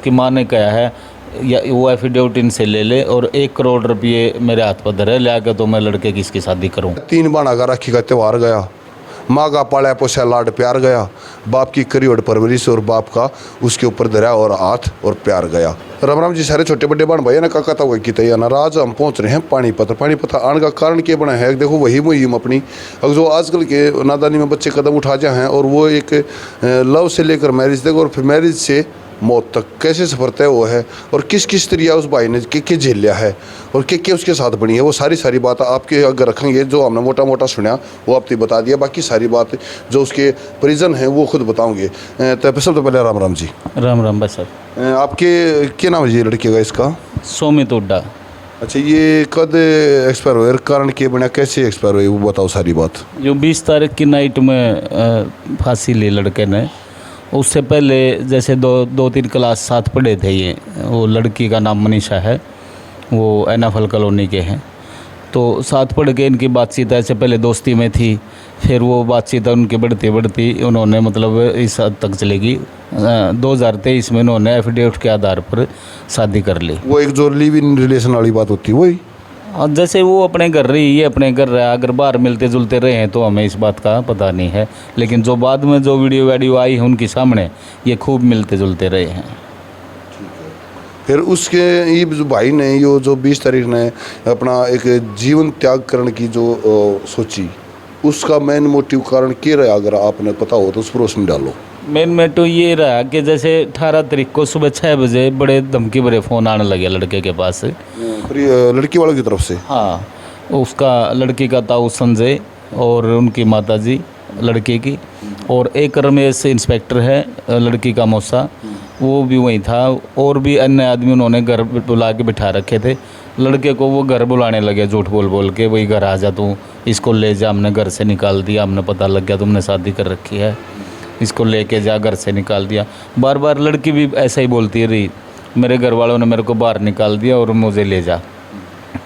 उसकी माँ ने कहा है या वो एफिडेविट इनसे ले ले और 1 करोड़ रुपये मेरे हाथ पर धरे ले आकर तो मैं लड़के की इसकी शादी करूँ। 3 बाणा का राखी का त्यौहार गया, माँ का पाला पोसा लाड प्यार गया, बाप की करी और परवरिश और बाप का उसके ऊपर दरिया और हाथ और प्यार गया। राम राम जी सारे छोटे बड़े बहन भाई ना काका था वही की तैयार आज हम पहुंच रहे हैं पानीपत आने का कारण क्या बना है। देखो वही मुहिम अपनी जो आजकल के नादानी में बच्चे कदम उठा जाए हैं और वो एक लव से लेकर मैरिज तक और फिर मैरिज से मौत तक कैसे सफर तय हुआ है और किस किस तरीका उस भाई ने के झेल लिया है और के उसके साथ बनी है, वो सारी बात आपके अगर रखेंगे। जो हमने मोटा मोटा सुना वो आपने बता दिया, बाकी सारी बात जो उसके परिजन हैं वो खुद बताओगे। तो सबसे पहले राम राम जी। राम राम भाई साहब। आपके क्या नाम है ये लड़के का इसका? सोमित हुड्डा। अच्छा, ये कद एक्सपायर हुए, कारण के बना, कैसे एक्सपायर हुए, वो बताओ सारी बात। जो 20 तारीख की नाइट में फांसी ली लड़के ने, उससे पहले जैसे दो तीन क्लास साथ पढ़े थे ये। वो लड़की का नाम मनीषा है, वो एनाफल कॉलोनी के हैं। तो साथ पढ़ के इनकी बातचीत ऐसे पहले दोस्ती में थी, फिर वो बातचीत उनकी बढ़ती उन्होंने मतलब इस हद तक चलेगी 2023 में उन्होंने एफिडेविट के आधार पर शादी कर ली। वो एक जो लिव इन रिलेशन वाली बात होती है वही। और जैसे वो अपने घर रही, ये अपने घर रहा, अगर बाहर मिलते जुलते रहे हैं तो हमें इस बात का पता नहीं है, लेकिन जो बाद में जो वीडियो आई है उनके सामने ये खूब मिलते जुलते रहे हैं। फिर उसके ये जो भाई ने ये जो 20 तारीख ने अपना एक जीवन त्याग करने की जो सोची, उसका मेन मोटिव कारण क्या रहा, अगर आपने पता हो तो उस पर रोशनी डालो। मेन मोटिव ये रहा कि जैसे 18 तारीख को सुबह 6 बजे बड़े धमकी भरे फ़ोन आने लगे लड़के के पास, लड़की वालों की तरफ से। हाँ, उसका लड़की का ताऊ संजय और उनकी माताजी लड़के की, और एक रमेश इंस्पेक्टर है लड़की का मौसा, वो भी वहीं था, और भी अन्य आदमी उन्होंने घर बुला के बिठा रखे थे। लड़के को वो घर बुलाने लगे झूठ बोल के, वही घर आ जा तू, इसको ले जा, हमने घर से निकाल दिया, हमने पता लग गया तुमने शादी कर रखी है, इसको लेके जा, घर से निकाल दिया। बार बार लड़की भी ऐसा ही बोलती रही, मेरे घर वालों ने मेरे को बाहर निकाल दिया और मुझे ले जा।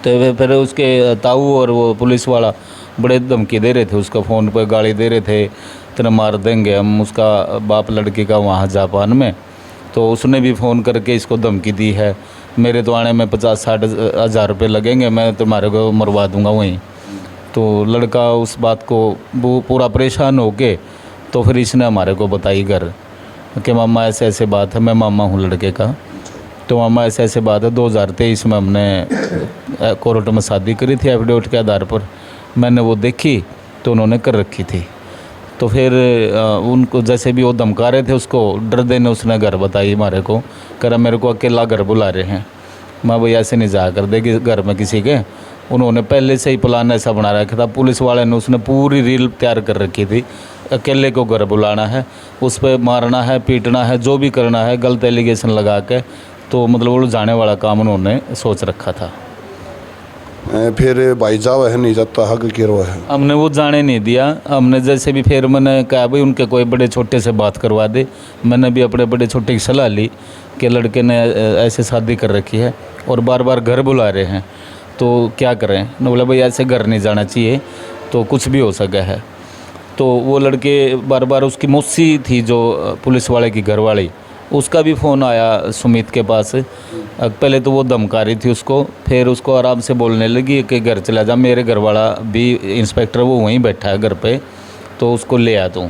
तो फिर उसके ताऊ और वो पुलिस वाला बड़े धमकी दे रहे थे उसका, फ़ोन पर गाली दे रहे थे, तेरा मार देंगे हम। उसका बाप लड़की का वहाँ जापान में, तो उसने भी फ़ोन करके इसको धमकी दी है, मेरे तो आने में 50-60 हज़ार रुपये लगेंगे, मैं तुम्हारे को मरवा दूंगा वहीं। तो लड़का उस बात को वो पूरा परेशान हो के, तो फिर इसने हमारे को बताई घर कि मामा ऐसे ऐसे बात है, मैं मामा हूँ लड़के का, तो मामा ऐसे ऐसे बात है, 2023 में हमने कोर्ट में शादी करी थी एफिडेविट के आधार पर, मैंने वो देखी तो उन्होंने कर रखी थी। तो फिर उनको जैसे भी वो धमका रहे थे उसको, डर देने उसने घर बताई हमारे को, कह रहा मेरे को अकेला घर बुला रहे हैं। माँ भैया ऐसे नहीं जा कर देगी घर में किसी के, उन्होंने पहले से ही प्लान ऐसा बना रखा था। पुलिस वाले ने उसने पूरी रील तैयार कर रखी थी, अकेले को घर बुलाना है, उस पर मारना है, पीटना है, जो भी करना है, गलत एलिगेशन लगा के, तो मतलब उलझाने वाला काम उन्होंने सोच रखा था। फिर भाई जावा है नहीं जाता हक गिरवा है, हमने वो जाने नहीं दिया। हमने जैसे भी फिर मैंने कहा भाई उनके कोई बड़े छोटे से बात करवा दे, मैंने भी अपने बड़े छोटे की सलाह ली कि लड़के ने ऐसे शादी कर रखी है और बार बार घर बुला रहे हैं, तो क्या करें। न बोला भाई ऐसे घर नहीं जाना चाहिए, तो कुछ भी हो सका है। तो वो लड़के बार बार, उसकी मौसी थी जो पुलिस वाले की घर वाली, उसका भी फ़ोन आया सुमित के पास। पहले तो वो धमका रही थी उसको, फिर उसको आराम से बोलने लगी कि घर चला जा, मेरे घर वाला भी इंस्पेक्टर वो वहीं बैठा है घर पे, तो उसको ले आ तू।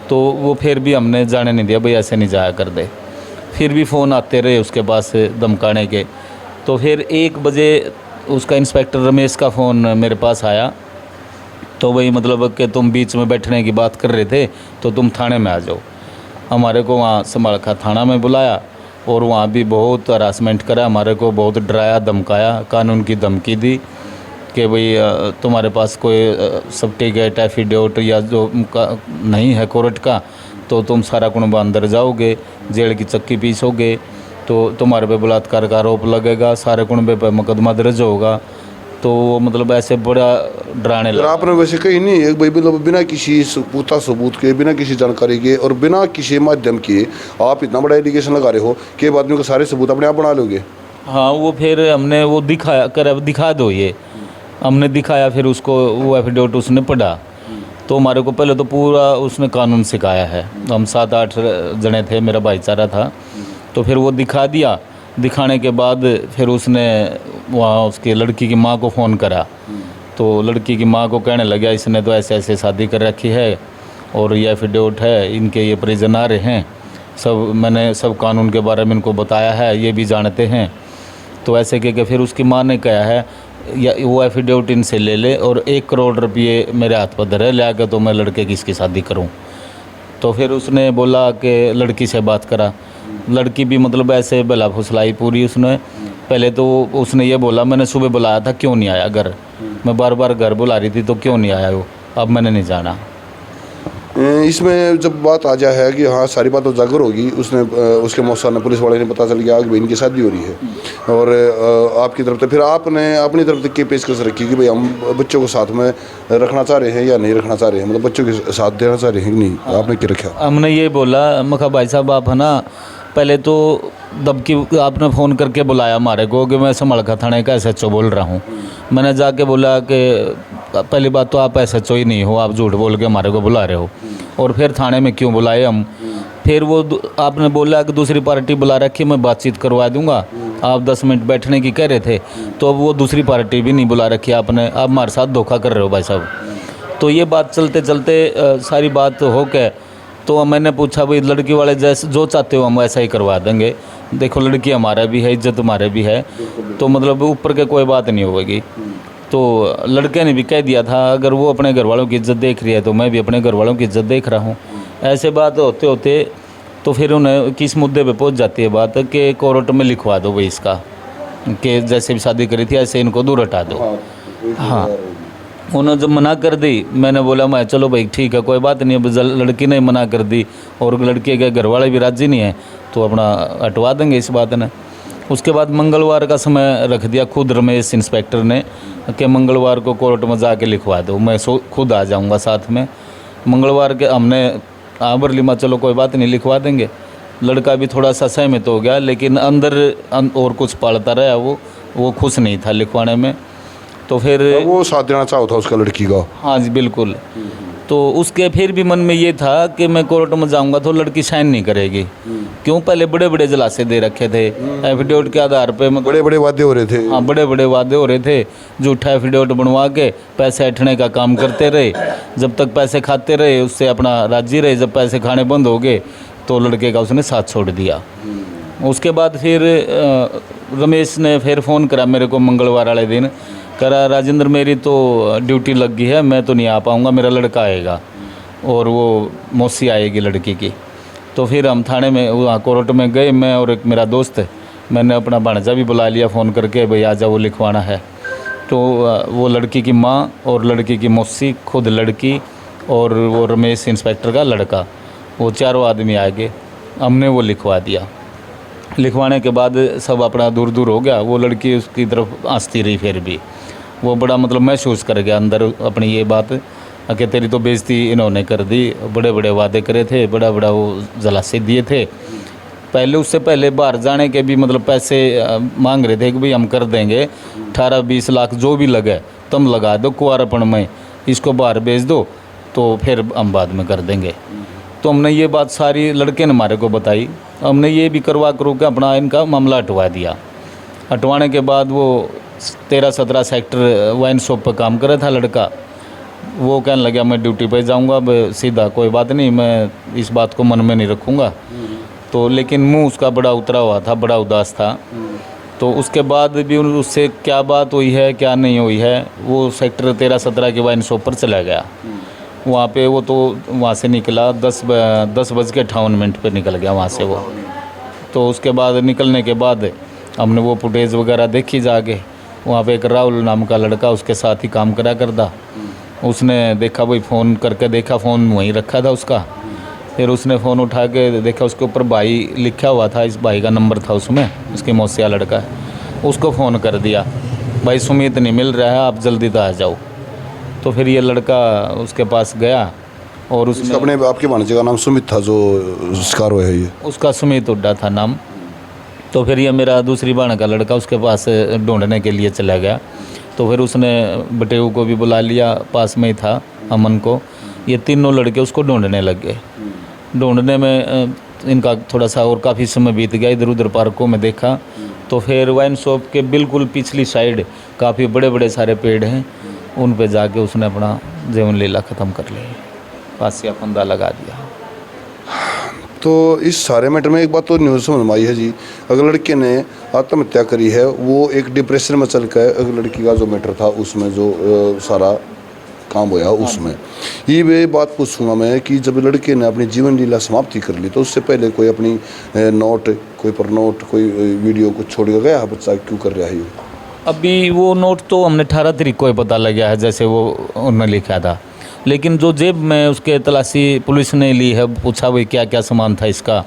तो वो फिर भी हमने जाने नहीं दिया, भाई ऐसे नहीं जाया कर दे। फिर भी फ़ोन आते रहे उसके पास धमकाने के। तो फिर 1 बजे उसका इंस्पेक्टर रमेश का फ़ोन मेरे पास आया, तो वही मतलब कि तुम बीच में बैठने की बात कर रहे थे तो तुम थाने में आ जाओ। हमारे को वहाँ समालखा थाना में बुलाया और वहाँ भी बहुत हरासमेंट करा, हमारे को बहुत डराया धमकाया, कानून की धमकी दी कि भाई तुम्हारे पास कोई सर्टिफिकेट एफिडेविट या जो नहीं है कोर्ट का, तो तुम सारा कुनबा अंदर जाओगे, जेल की चक्की पीसोगे, तो तुम्हारे पे बलात्कार का आरोप लगेगा, सारे कुनबे पे मुकदमा दर्ज होगा। तो मतलब ऐसे बड़ा डराने लगा। आपने वैसे कहीं नहीं एक भाई मतलब बिना किसी पुख्ता सबूत के, बिना किसी जानकारी के और बिना किसी माध्यम के आप इतना बड़ा एलिगेशन लगा रहे हो कि आदमियों के सारे सबूत अपने आप बना लोगे? हाँ, वो फिर हमने वो दिखा दो ये, हमने दिखाया, फिर उसको वो एफिडेविट उसने पढ़ा। तो हमारे को पहले तो पूरा उसने कानून सिखाया है। हम 7-8 जने थे, मेरा भाईचारा था, तो फिर वो दिखा दिया। दिखाने के बाद फिर उसने वहाँ उसकी लड़की की माँ को फ़ोन करा। तो लड़की की माँ को कहने लगा इसने तो ऐसे ऐसे शादी कर रखी है और ये एफिडेविट है, इनके ये परिजन आ रहे हैं, मैंने सब कानून के बारे में इनको बताया है, ये भी जानते हैं। तो ऐसे कह के फिर उसकी माँ ने कहा है या वो एफिडेविट इनसे ले ले और 1 करोड़ रुपये मेरे हाथ पर धरे ले आकर तो मैं लड़के की इसकी शादी करूं। तो फिर उसने बोला कि लड़की से बात करा। लड़की भी मतलब ऐसे भला फुसलाई पूरी उसने। पहले तो उसने ये बोला मैंने सुबह बुलाया था क्यों नहीं आया घर, मैं बार बार घर बुला रही थी तो क्यों नहीं आया वो, अब मैंने नहीं जाना। इसमें जब बात आ जाए है कि हाँ सारी बात उजागर होगी, उसने उसके मौसा ने पुलिस वाले ने पता चल गया कि भाई इनकी शादी हो रही है और आपकी तरफ से फिर आपने अपनी तरफ से क्या पेशकश रखी कि भाई हम बच्चों को साथ में रखना चाह रहे हैं या नहीं रखना चाह रहे हैं, मतलब बच्चों के साथ देना चाह रहे हैं कि नहीं, आपने क्या रखा? हमने ये बोला मखा भाई साहब आप है ना, पहले तो दबकी आपने फ़ोन करके बुलाया हमारे को कि मैं समड़खा थाने का SHO बोल रहा हूँ। मैंने जाके बोला कि पहली बात तो आप SHO ही नहीं हो, आप झूठ बोल के हमारे को बुला रहे हो, और फिर थाने में क्यों बुलाए हम। फिर वो आपने बोला कि दूसरी पार्टी बुला रखी, मैं बातचीत करवा दूंगा, आप 10 मिनट बैठने की कह रहे थे, तो अब वो दूसरी पार्टी भी नहीं बुला रखी आपने, आप हमारे साथ धोखा कर रहे हो भाई साहब। तो ये बात चलते चलते सारी बात हो के तो मैंने पूछा भाई लड़की वाले जैसे जो चाहते हो हम वैसा ही करवा देंगे, देखो लड़की हमारा भी है, इज्जत हमारे भी है, तो मतलब ऊपर के कोई बात नहीं होगी। तो लड़के ने भी कह दिया था अगर वो अपने घर वालों की इज्जत देख रही है तो मैं भी अपने घर वालों की इज्जत देख रहा हूँ। ऐसे बात होते होते तो फिर उन्हें किस मुद्दे पे पहुँच जाती है बात कि कोर्ट में लिखवा दो भाई इसका, कि जैसे भी शादी करी थी ऐसे इनको दूर हटा दो। हाँ, उन्होंने जब मना कर दी, मैंने बोला मैं चलो भाई ठीक है कोई बात नहीं, अब लड़की ने मना कर दी और लड़के के घर वाले भी राजी नहीं हैं तो अपना हटवा देंगे इस बात ने। उसके बाद मंगलवार का समय रख दिया खुद रमेश इंस्पेक्टर ने कि मंगलवार को कोर्ट में जाके लिखवा दो, मैं खुद आ जाऊंगा साथ में। मंगलवार के हमने आबर लिमा चलो कोई बात नहीं लिखवा देंगे। लड़का भी थोड़ा सा सहमत हो गया, लेकिन अंदर और कुछ पालता रहा, वो खुश नहीं था लिखवाने में। तो फिर वो साथ देना चाहता था उसका लड़की का। हाँ जी बिल्कुल। तो उसके फिर भी मन में ये था कि मैं कोर्ट में जाऊंगा तो लड़की साइन नहीं करेगी, क्यों पहले बड़े बड़े जलासे दे रखे थे एफिडेविट के आधार पे, बड़े बड़े वादे हो रहे थे। हाँ बड़े बड़े वादे हो रहे थे, झूठा एफिडेविट बनवा के पैसे हटने का काम करते रहे, जब तक पैसे खाते रहे उससे अपना राजी रहे, जब पैसे खाने बंद हो गए तो लड़के का उसने साथ छोड़ दिया। उसके बाद फिर रमेश ने फिर फ़ोन करा मेरे को मंगलवार वाले दिन, करा राजेंद्र मेरी तो ड्यूटी लग गई है, मैं तो नहीं आ पाऊँगा, मेरा लड़का आएगा और वो मौसी आएगी लड़की की। तो फिर हम थाने में वहाँ कोर्ट में गए, मैं और एक मेरा दोस्त, मैंने अपना भांजा भी बुला लिया फ़ोन करके भाई आजा वो लिखवाना है। तो वो लड़की की माँ और लड़की की मौसी, खुद लड़की और वो रमेश इंस्पेक्टर का लड़का, वो चारों आदमी आ गए, हमने वो लिखवा दिया। लिखवाने के बाद सब अपना दूर दूर हो गया, वो लड़की उसकी तरफ हंसती रही, फिर भी वो बड़ा मतलब महसूस कर गया अंदर अपनी ये बात कि तेरी तो बेइज्जती इन्होंने कर दी, बड़े बड़े वादे करे थे, बड़ा बड़ा वो जलासे दिए थे। पहले उससे पहले बाहर जाने के भी मतलब पैसे मांग रहे थे कि भाई हम कर देंगे 18-20 लाख जो भी लगे तुम लगा दो कुंवारपण में, इसको बाहर भेज दो तो फिर हम बाद में कर देंगे। तो हमने ये बात सारी लड़के ने हमारे को बताई, हमने ये भी करवा के अपना इनका मामला हटवा दिया। हटवाने के बाद वो 13-17 सेक्टर वाइन शॉप पर काम कर रहा था लड़का, वो कहने लगा मैं ड्यूटी पे जाऊंगा, अब सीधा कोई बात नहीं, मैं इस बात को मन में नहीं रखूँगा। तो लेकिन मुंह उसका बड़ा उतरा हुआ था, बड़ा उदास था। तो उसके बाद भी उससे क्या बात हुई है क्या नहीं हुई है, वो सेक्टर 13-17 के वाइन शॉप पर चला गया। वहाँ पे वो तो वहाँ से निकला 10:58 पर निकल गया वहाँ से वो। तो उसके बाद निकलने के बाद हमने वो फुटेज वगैरह देखी जाके, वहाँ पे एक राहुल नाम का लड़का उसके साथ ही काम करा करता, उसने देखा भाई फ़ोन करके देखा, फ़ोन वहीं रखा था उसका। फिर उसने फ़ोन उठा के देखा उसके ऊपर भाई लिखा हुआ था, इस भाई का नंबर था उसमें, उसके मौसिया लड़का है, उसको फ़ोन कर दिया भाई सुमित नहीं मिल रहा है, आप जल्दी तो आ जाओ। तो फिर ये लड़का उसके पास गया और उसने अपने आपके भांजे का नाम सुमित था जो शिकार हुआ है, ये उसका सुमित हुड्डा था नाम। तो फिर ये मेरा दूसरी बहन का लड़का उसके पास ढूंढने के लिए चला गया। तो फिर उसने बटेऊ को भी बुला लिया, पास में ही था अमन को, ये तीनों लड़के उसको ढूंढने लग गए। ढूंढने में तो इनका थोड़ा सा और काफ़ी समय बीत गया, इधर उधर पार्कों में देखा तो फिर वाइन शॉप के बिल्कुल पिछली साइड काफ़ी बड़े बड़े सारे पेड़ हैं, उन पे जाके उसने अपना जीवन लीला ख़त्म कर ली, फांसी का फंदा लगा दिया। तो इस सारे मैटर में एक बात तो न्यूज़ समझ में आई है जी, अगर लड़के ने आत्महत्या करी है वो एक डिप्रेशन में चल कर, अगर लड़की का जो मैटर था उसमें जो सारा काम होया उसमें ये वे बात पूछूंगा मैं कि जब लड़के ने अपनी जीवन लीला समाप्ति कर ली तो उससे पहले कोई अपनी नोट, कोई पर नोट, कोई वीडियो कुछ छोड़ कर गया बच्चा, क्यों कर रहा है ये? अभी वो नोट तो हमने 18 तारीख को ही पता लग गया है, जैसे वो उन्होंने लिखा था, लेकिन जो जेब में उसके तलाशी पुलिस ने ली है, पूछा भाई क्या क्या सामान था इसका,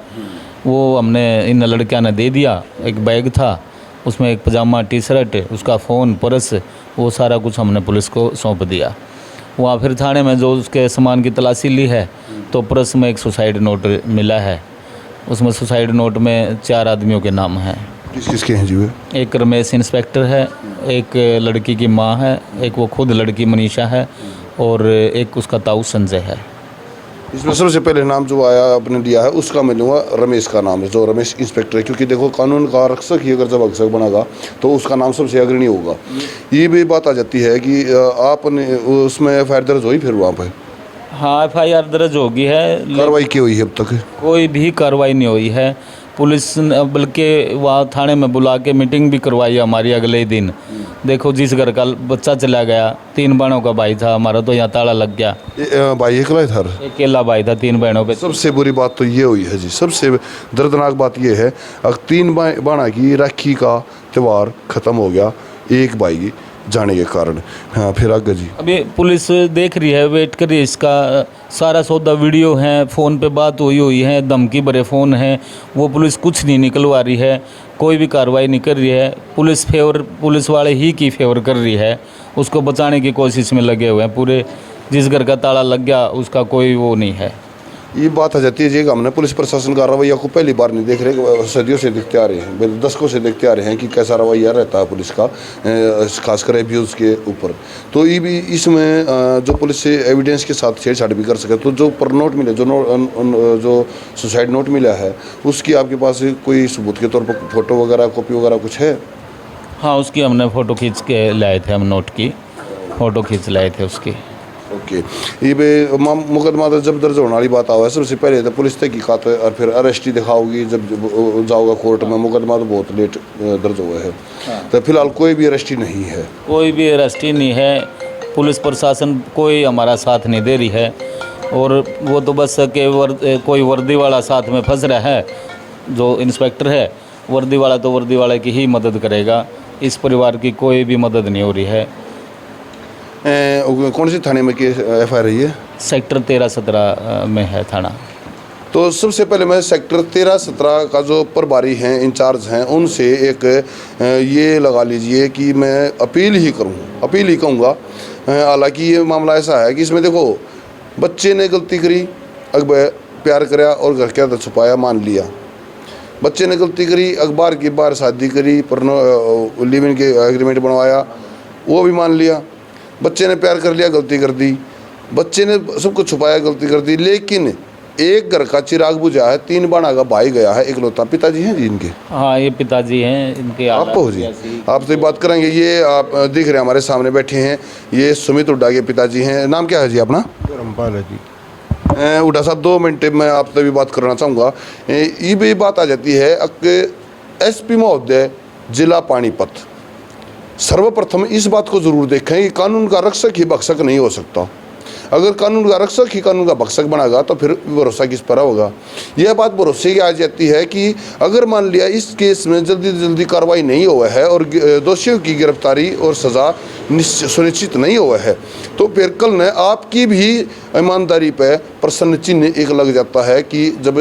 वो हमने इन लड़कियों ने दे दिया। एक बैग था, उसमें एक पजामा, टी शर्ट, उसका फ़ोन, पर्स, वो सारा कुछ हमने पुलिस को सौंप दिया। वहाँ फिर थाने में जो उसके सामान की तलाशी ली है तो पर्स में एक सुसाइड नोट मिला है, उसमें सुसाइड नोट में 4 आदमियों के नाम हैं। किस किसके हैं जी वे? एक रमेश इंस्पेक्टर है, एक लड़की की माँ है, एक वो खुद लड़की मनीषा है, और एक उसका ताऊ संजय है। इसमें सबसे पहले नाम जो आया आपने दिया है उसका मैं लूँगा रमेश का नाम है, जो रमेश इंस्पेक्टर है, क्योंकि देखो कानून का रक्षक ही अगर जब रक्षक बनेगा तो उसका नाम सबसे अग्रणी होगा। ये भी बात आ जाती है कि आपने उसमें एफआईआर दर्ज हुई फिर वहाँ पे? हाँ, एफआईआर दर्ज होगी है, कार्रवाई की हुई है अब तक? कोई भी कार्रवाई नहीं हुई है। पुलिस ने बल्कि वहाँ थाने में बुला के मीटिंग भी करवाई हमारी अगले ही दिन। देखो जिस घर का बच्चा चला गया, 3 बहनों का भाई था हमारा, तो यहाँ ताला लग गया। भाई अकेला था? अकेला भाई था 3 बहनों पे। सबसे बुरी बात तो ये हुई है जी, सबसे दर्दनाक बात ये है, अगर 3 बहना की राखी का त्यौहार ख़त्म हो गया एक भाई जाने के कारण। हाँ, फिर आगे जी? अभी पुलिस देख रही है, वेट कर रही है, इसका सारा सौदा वीडियो है, फ़ोन पे बात हुई है, धमकी भरे फ़ोन है, वो पुलिस कुछ नहीं निकलवा रही है, कोई भी कार्रवाई नहीं कर रही है। पुलिस वाले ही की फेवर कर रही है, उसको बचाने की कोशिश में लगे हुए हैं पूरे। जिस घर का ताला लग गया उसका कोई वो नहीं है। ये बात आ जाती है जी, हमने पुलिस प्रशासन का रवैया को पहली बार नहीं देख रहे, सदियों से देखते आ रहे हैं, दशकों से देखते आ रहे हैं कि कैसा रवैया रहता है पुलिस का, खासकर एब्यूज़ के ऊपर। तो ये भी इसमें जो पुलिस से एविडेंस के साथ छेड़छाड़ भी कर सके, तो जो पर नोट मिले, जो सुसाइड नोट मिला है उसकी आपके पास कोई सबूत के तौर पर फ़ोटो वगैरह, कॉपी वगैरह कुछ है? हाँ, उसकी हमने फ़ोटो खींच के लाए थे, हम नोट की फ़ोटो खींच लाए थे उसकी। ओके। ये मुकदमा तो जब दर्ज होने वाली बात आवा है, सबसे पहले तो पुलिस तहकीकात और फिर अरेस्ट ही दिखाओगी जब जाओगा कोर्ट में। मुकदमा तो बहुत लेट दर्ज हुआ है। हाँ। तो फिलहाल कोई भी अरेस्ट ही नहीं है? कोई भी अरेस्ट ही नहीं है, पुलिस प्रशासन कोई हमारा साथ नहीं दे रही है, और वो तो बस के कोई वर्दी वाला साथ में फंस रहा है, जो इंस्पेक्टर है वर्दी वाला, तो वर्दी वाले की ही मदद करेगा, इस परिवार की कोई भी मदद नहीं हो रही है। कौन सी थाने में केस एफआईआर रही है? सेक्टर 13-17 में है थाना। तो सबसे पहले मैं सेक्टर 13-17 का जो प्रभारी हैं, इंचार्ज हैं, उनसे एक ये लगा लीजिए कि मैं अपील ही कहूँगा। हालांकि ये मामला ऐसा है कि इसमें देखो बच्चे ने गलती करी, अगर प्यार कराया और घर के अंदर छुपाया, मान लिया। बच्चे ने गलती करी, अखबार की बार शादी करी, पर लिव इन के एग्रीमेंट बनवाया, वो भी मान लिया। बच्चे ने प्यार कर लिया, गलती कर दी। बच्चे ने सब कुछ छुपाया, गलती कर दी। लेकिन एक घर का चिराग बुझा है, 3 बहना का भाई गया है इकलौता। पिताजी हैं जी इनके? हाँ, ये पिताजी हैं इनके। आप हो जी? आपसे बात करेंगे। ये आप दिख रहे हैं हमारे सामने बैठे हैं, ये सुमित हुड्डा के पिताजी हैं। नाम क्या है जी अपना? धर्मपाल है जी। हुड्डा साहब, 2 मिनट मैं आपसे भी बात करना चाहूँगा। ये भी बात आ जाती है, एसपी महोदय जिला पानीपत, सर्वप्रथम इस बात को ज़रूर देखें कि कानून का रक्षक ही भक्षक नहीं हो सकता। अगर कानून का रक्षक ही कानून का भक्षक बनेगा तो फिर भरोसा किस पर होगा? यह बात भरोसे की आ जाती है कि अगर मान लिया इस केस में जल्दी कार्रवाई नहीं हुआ है और दोषियों की गिरफ्तारी और सज़ा सुनिश्चित नहीं हुआ है, तो फिर कल न आपकी भी ईमानदारी पर प्रश्न चिन्ह एक लग जाता है कि जब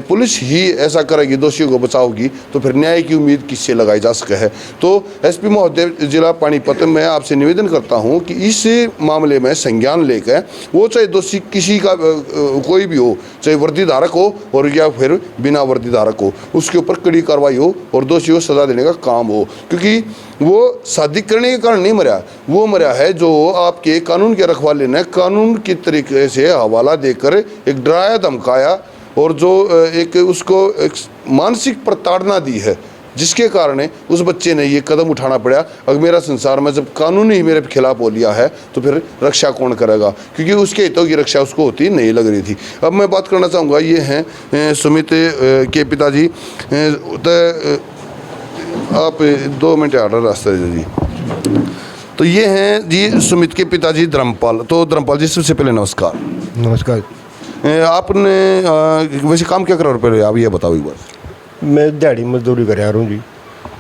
पुलिस ही ऐसा करेगी, दोषियों को बचाओगी, तो फिर न्याय की उम्मीद किससे लगाई जा सके है। तो एसपी महोदय जिला पानीपत, मैं आपसे निवेदन करता हूं कि इस मामले में संज्ञान लेकर वो चाहे दोषी किसी का कोई भी हो, चाहे वर्दी धारक हो और या फिर बिना वर्दी धारक हो, उसके ऊपर कड़ी कार्रवाई हो और दोषी को सजा देने का काम हो। क्योंकि वो शादी करने के कारण नहीं मरा, वो मरा है जो आपके कानून के रखवाले ने कानून के तरीके से हवाला देकर एक डराया धमकाया और जो एक उसको एक मानसिक प्रताड़ना दी है, जिसके कारण उस बच्चे ने ये कदम उठाना पड़ा। अगर मेरा संसार में जब कानून ही मेरे खिलाफ हो लिया है तो फिर रक्षा कौन करेगा, क्योंकि उसके हितों की रक्षा उसको होती नहीं लग रही थी। अब मैं बात करना चाहूँगा, ये हैं सुमित के पिताजी। आप 2 मिनट आ रहा रास्ते जी। तो ये हैं जी सुमित के पिताजी धर्मपाल। तो धर्मपाल जी, सबसे पहले नमस्कार। नमस्कार। आपने वैसे काम क्या करा पहले आप ये बताओ एक बार। मैं दिहाड़ी मजदूरी कर रहा हूँ जी।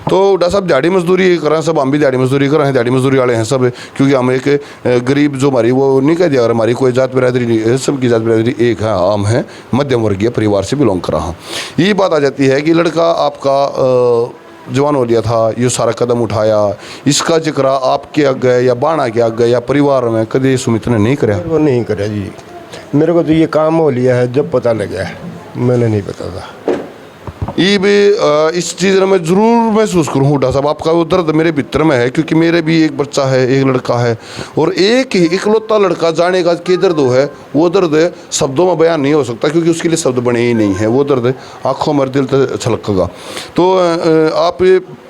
तो डा साहब दिहाड़ी मजदूरी करा, सब हम भी दिहाड़ी मजदूरी कर रहे हैं, दिहाड़ी मजदूरी वाले हैं सब, क्योंकि हम एक गरीब जो हमारी वो नहीं कह दिया, अगर हमारी कोई जात बिरादरी नहीं है, सबकी जात बिरादरी एक है, आम है, मध्यम वर्गीय परिवार से बिलोंग कर रहा हूँ। ये बात आ जाती है कि लड़का आपका जवान हो लिया था, ये सारा कदम उठाया, इसका जिक्र आपके आगे या बाणा के आगे या परिवार में कभी सुमित ने नहीं कराया? मेरे को नहीं करा जी, मेरे को तो ये काम हो लिया है जब पता लगा है, मैंने नहीं पता था। ये भी इस चीज़ में मैं ज़रूर महसूस करूँ हुड्डा साहब, आपका वो दर्द मेरे भीतर में है, क्योंकि मेरे भी एक बच्चा है, एक लड़का है, और एक ही इकलौता लड़का जाने का के दर्द है, वो दर्द शब्दों में बयान नहीं हो सकता, क्योंकि उसके लिए शब्द बने ही नहीं है। वो दर्द आँखों में दिल तक छलकेगा। तो आप,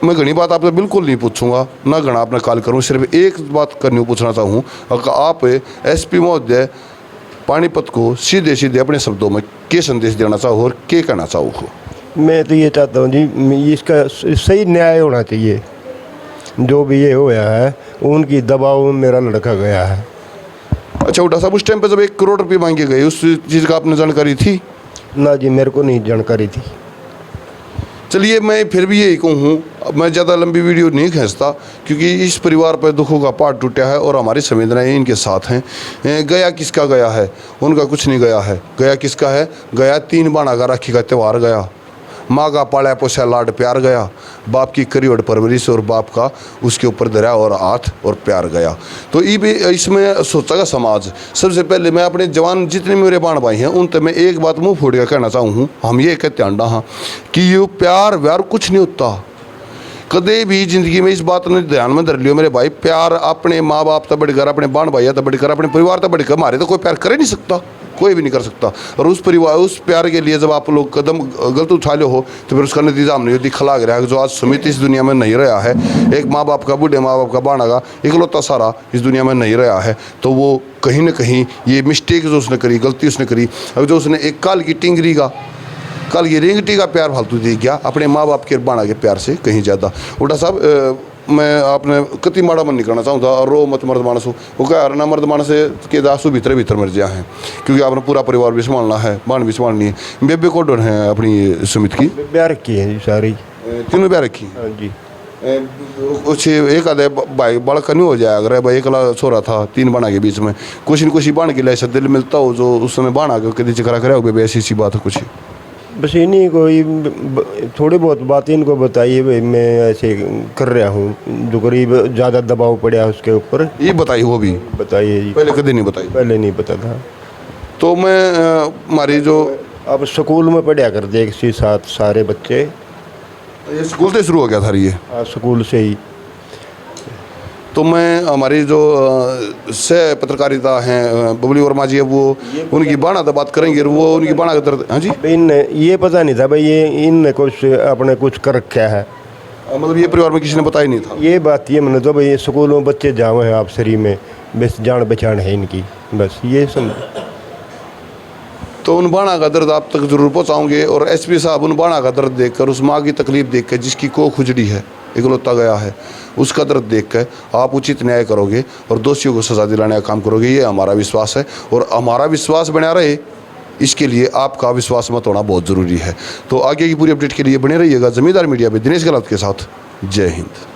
मैं घनी बात आपसे बिल्कुल नहीं पूछूंगा, ना घना आपने कॉल करूँ, सिर्फ एक बात करनी पूछना चाहूँ, अगर आप SP महोदय पानीपत को सीधे सीधे अपने शब्दों में क्या संदेश देना चाहो और क्या कहना चाहो? मैं तो ये चाहता हूँ जी, इसका सही न्याय होना चाहिए। जो भी ये होया है उनकी दबाव में मेरा लड़का गया है। अच्छा हुड्डा साहब, उस टाइम पे जब 1 करोड़ रुपये मांगे गए, उस चीज़ का आपने जानकारी थी? ना जी, मेरे को नहीं जानकारी थी। चलिए, मैं फिर भी यही कहूँ, मैं ज़्यादा लंबी वीडियो नहीं खींचता, क्योंकि इस परिवार पर दुखों का पहाड़ टूटा है और हमारी संवेदनाएं इनके साथ हैं। गया किसका गया है? उनका कुछ नहीं गया है। गया किसका है? गया 3 बाणा का राखी का त्यौहार गया, माँ का पाला पोसा लाड प्यार गया, बाप की करी और परवरिश और बाप का उसके ऊपर दरिया और हाथ और प्यार गया। तो ये भी इसमें सोचेगा समाज। सबसे पहले मैं अपने जवान जितने मेरे बाण भाई हैं उन तक मैं एक बात मुँह फोड़ के कहना चाहूँ, हम ये कहते हैं हाँ कि ये प्यार व्यार कुछ नहीं होता। कदे भी जिंदगी में इस बात ने ध्यान में धर लियो मेरे भाई, प्यार अपने माँ बाप तक बढ़कर, अपने बाण भाइया तक बढ़कर, अपने परिवार तक बढ़कर, हमारे तो कोई प्यार कर ही नहीं सकता, कोई भी नहीं कर सकता। और उस परिवार, उस प्यार के लिए जब आप लोग कदम गलत उठा लो हो तो फिर उसका नतीजा हमने ये दिखला रहा है। जो आज सुमित इस दुनिया में नहीं रहा है, एक माँ बाप का, बूढ़े माँ बाप का बाणा का इकलौता सारा इस दुनिया में नहीं रहा है, तो वो कहीं ना कहीं ये मिस्टेक जो उसने करी, गलती उसने करी, अब जो उसने एक काल की टिंगरी का, कल ये रिंगटी का प्यार फालतू दे गया अपने माँ बाप के बाणा के प्यार से कहीं ज़्यादा। हुड्डा साहब, मैं आपने कति माड़ा मन नहीं करना चाहूँगा, और रो मत मर्द मानस हो, वो क्या ना मर्द मानस के दासू भीतर भीतर मर गया है, क्योंकि आपने पूरा परिवार भी संभालना है, बाण भी संभालनी है। बेबे को डर है अपनी सुमित की? ब्याह रखी है जी सारी, तीनों ब्याह रखी? हाँ जी। कुछ एक आधे भाई बड़ा नहीं हो जाए, अगर भाई एकला छोरा था 3 बाणा के बीच में, कुछ न कुछ बाण के लिए ऐसा दिल मिलता हो जो उस समय बाणा के कभी जिक्र करे हो बेबे, ऐसी बात है कुछ? बस इन्हीं को थोड़ी बहुत बात इनको बताइए, भाई मैं ऐसे कर रहा हूँ, जो करीब ज़्यादा दबाव पड़ा उसके ऊपर, ये बताइए। वो भी बताइए जी, पहले कभी नहीं बताई? पहले नहीं पता था। तो मैं हमारी जो अब स्कूल में पढ़ा कर दे एक साथ सारे बच्चे, ये स्कूल से शुरू हो गया था ये? हाँ, स्कूल से ही। तो मैं हमारी जो सह पत्रकारिता हैं बबली वर्मा जी, वो उनकी बाणा तो बात करेंगे, वो उनकी बाणा का दर्द। हाँ जी, इनने ये पता नहीं था भाई, ये इनने कुछ अपने कुछ कर रखा है, मतलब ये परिवार में किसी ने बताया नहीं था ये बात। ये मैंने तो भाई स्कूलों में बच्चे जाओ हैं आप शरीर में, बस जान पहचान है इनकी, बस ये समझ। तो उन बाणा का दर्द आप तक जरूर पहुँचाऊँगे, और SP साहब उन बाणा का दर्द देखकर, उस माँ की तकलीफ देखकर, जिसकी कोख उजड़ी है, इकलौता गया है, उसका दर्द देखकर आप उचित न्याय करोगे और दोषियों को सजा दिलाने का काम करोगे, ये हमारा विश्वास है। और हमारा विश्वास बना रहे, इसके लिए आपका विश्वास मत होना बहुत ज़रूरी है। तो आगे की पूरी अपडेट के लिए बने रहिएगा ज़मींदार मीडिया पे दिनेश गहलोत के साथ। जय हिंद।